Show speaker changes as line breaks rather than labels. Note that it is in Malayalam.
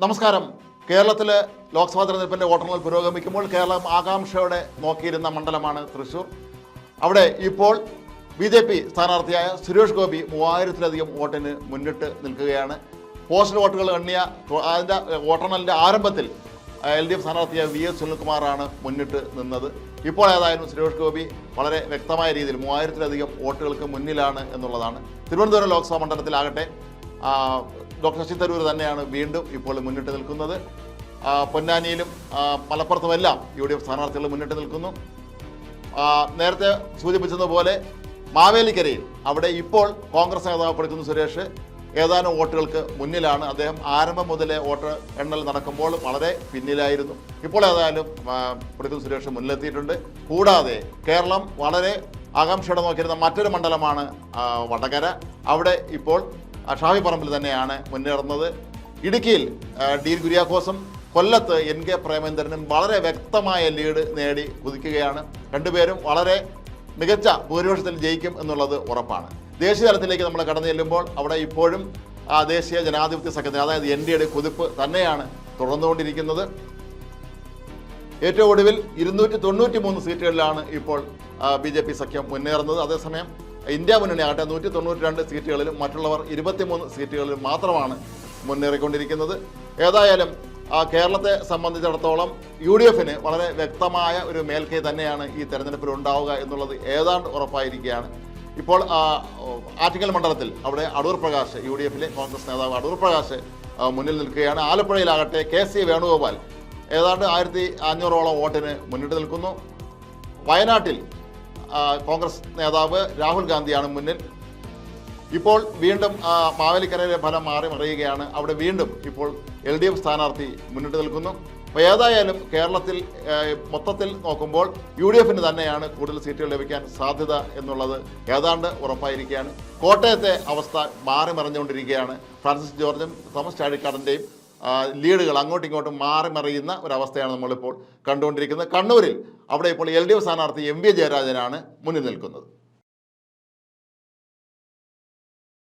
നമസ്കാരം. കേരളത്തിലെ ലോക്സഭാ തെരഞ്ഞെടുപ്പിൻ്റെ വോട്ടെണ്ണൽ പുരോഗമിക്കുമ്പോൾ കേരളം ആകാംക്ഷയോടെ നോക്കിയിരുന്ന മണ്ഡലമാണ് തൃശ്ശൂർ. അവിടെ ഇപ്പോൾ BJP സ്ഥാനാർത്ഥിയായ സുരേഷ് ഗോപി 3000-ലധികം വോട്ടിന് മുന്നിട്ട് നിൽക്കുകയാണ്. പോസ്റ്റൽ വോട്ടുകൾ എണ്ണിയ അതിൻ്റെ വോട്ടെണ്ണലിൻ്റെ ആരംഭത്തിൽ LDF സ്ഥാനാർത്ഥിയായ VS സുനിൽകുമാറാണ് മുന്നിട്ട് നിന്നത്. ഇപ്പോൾ ഏതായാലും സുരേഷ് ഗോപി വളരെ വ്യക്തമായ രീതിയിൽ 3000-ലധികം വോട്ടുകൾക്ക് മുന്നിലാണ് എന്നുള്ളതാണ്. തിരുവനന്തപുരം ലോക്സഭാ മണ്ഡലത്തിലാകട്ടെ ഡോക്ടർ ശശി തരൂർ തന്നെയാണ് വീണ്ടും ഇപ്പോൾ മുന്നിട്ട് നിൽക്കുന്നത്. പൊന്നാനിയിലും മലപ്പുറത്തുമെല്ലാം UDF സ്ഥാനാർത്ഥികൾ മുന്നിട്ട് നിൽക്കുന്നു. നേരത്തെ സൂചിപ്പിച്ചതുപോലെ മാവേലിക്കരയിൽ അവിടെ ഇപ്പോൾ കോൺഗ്രസ് നേതാവ് പിടിക്കുന്ന സുരേഷ് ഏതാനും വോട്ടുകൾക്ക് മുന്നിലാണ്. അദ്ദേഹം ആരംഭം മുതലേ വോട്ട് എണ്ണൽ നടക്കുമ്പോൾ വളരെ പിന്നിലായിരുന്നു. ഇപ്പോൾ ഏതായാലും പിടിക്കുന്ന സുരേഷ് മുന്നിലെത്തിയിട്ടുണ്ട്. കൂടാതെ കേരളം വളരെ ആകാംക്ഷയോടെ നോക്കിയിരുന്ന മറ്റൊരു മണ്ഡലമാണ് വടകര. അവിടെ ഇപ്പോൾ ഷാഫി പറമ്പിൽ തന്നെയാണ് മുന്നേറുന്നത്. ഇടുക്കിയിൽ ഡി കുര്യാക്കോസും കൊല്ലത്ത് NK പ്രേമേന്ദ്രനും വളരെ വ്യക്തമായ ലീഡ് നേടി കുതിക്കുകയാണ്. രണ്ടുപേരും വളരെ മികച്ച ഭൂരിപക്ഷത്തിൽ ജയിക്കും എന്നുള്ളത് ഉറപ്പാണ്. ദേശീയ തലത്തിലേക്ക് നമ്മൾ കടന്നു ചെല്ലുമ്പോൾ അവിടെ ഇപ്പോഴും ദേശീയ ജനാധിപത്യ സഖ്യത്തിന് അതായത് NDAയുടെ കുതിപ്പ് തന്നെയാണ് തുടർന്നുകൊണ്ടിരിക്കുന്നത്. ഏറ്റവും ഒടുവിൽ 293 സീറ്റുകളിലാണ് ഇപ്പോൾ BJP സഖ്യം മുന്നേറുന്നത്. അതേസമയം ഇന്ത്യ മുന്നണി ആകട്ടെ 192 സീറ്റുകളിലും മറ്റുള്ളവർ 23 സീറ്റുകളിലും മാത്രമാണ് മുന്നേറിക്കൊണ്ടിരിക്കുന്നത്. ഏതായാലും കേരളത്തെ സംബന്ധിച്ചിടത്തോളം UDFന് വളരെ വ്യക്തമായ ഒരു മേൽക്കൈ തന്നെയാണ് ഈ തെരഞ്ഞെടുപ്പിൽ ഉണ്ടാവുക എന്നുള്ളത് ഏതാണ്ട് ഉറപ്പായിരിക്കുകയാണ്. ഇപ്പോൾ ആറ്റിങ്ങൽ മണ്ഡലത്തിൽ അവിടെ അടൂർ പ്രകാശ് UDFിലെ കോൺഗ്രസ് നേതാവ് അടൂർ പ്രകാശ് മുന്നിൽ നിൽക്കുകയാണ്. ആലപ്പുഴയിലാകട്ടെ KC വേണുഗോപാൽ ഏതാണ്ട് 1500ഓളം വോട്ടിന് മുന്നിട്ട് നിൽക്കുന്നു. വയനാട്ടിൽ കോൺഗ്രസ് നേതാവ് രാഹുൽ ഗാന്ധിയാണ് മുന്നിൽ. ഇപ്പോൾ വീണ്ടും മാവേലിക്കരയിലെ ഫലം മാറി മറിയുകയാണ്. അവിടെ വീണ്ടും ഇപ്പോൾ LDF സ്ഥാനാർത്ഥി മുന്നിട്ട് നിൽക്കുന്നു. അപ്പോൾ ഏതായാലും കേരളത്തിൽ മൊത്തത്തിൽ നോക്കുമ്പോൾ UDFന് തന്നെയാണ് കൂടുതൽ സീറ്റുകൾ ലഭിക്കാൻ സാധ്യത എന്നുള്ളത് ഏതാണ്ട് ഉറപ്പായിരിക്കുകയാണ്. കോട്ടയത്തെ അവസ്ഥ മാറി മറിഞ്ഞുകൊണ്ടിരിക്കുകയാണ്. ഫ്രാൻസിസ് ജോർജും തോമസ് ചാഴിക്കാടൻ്റെയും ലീഡുകൾ അങ്ങോട്ടും ഇങ്ങോട്ടും മാറി മറിയുന്ന ഒരവസ്ഥയാണ് നമ്മളിപ്പോൾ കണ്ടുകൊണ്ടിരിക്കുന്നത്. കണ്ണൂരിൽ അവിടെ ഇപ്പോൾ LDF സ്ഥാനാർത്ഥി MV ജയരാജനാണ് മുന്നിൽ നിൽക്കുന്നത്.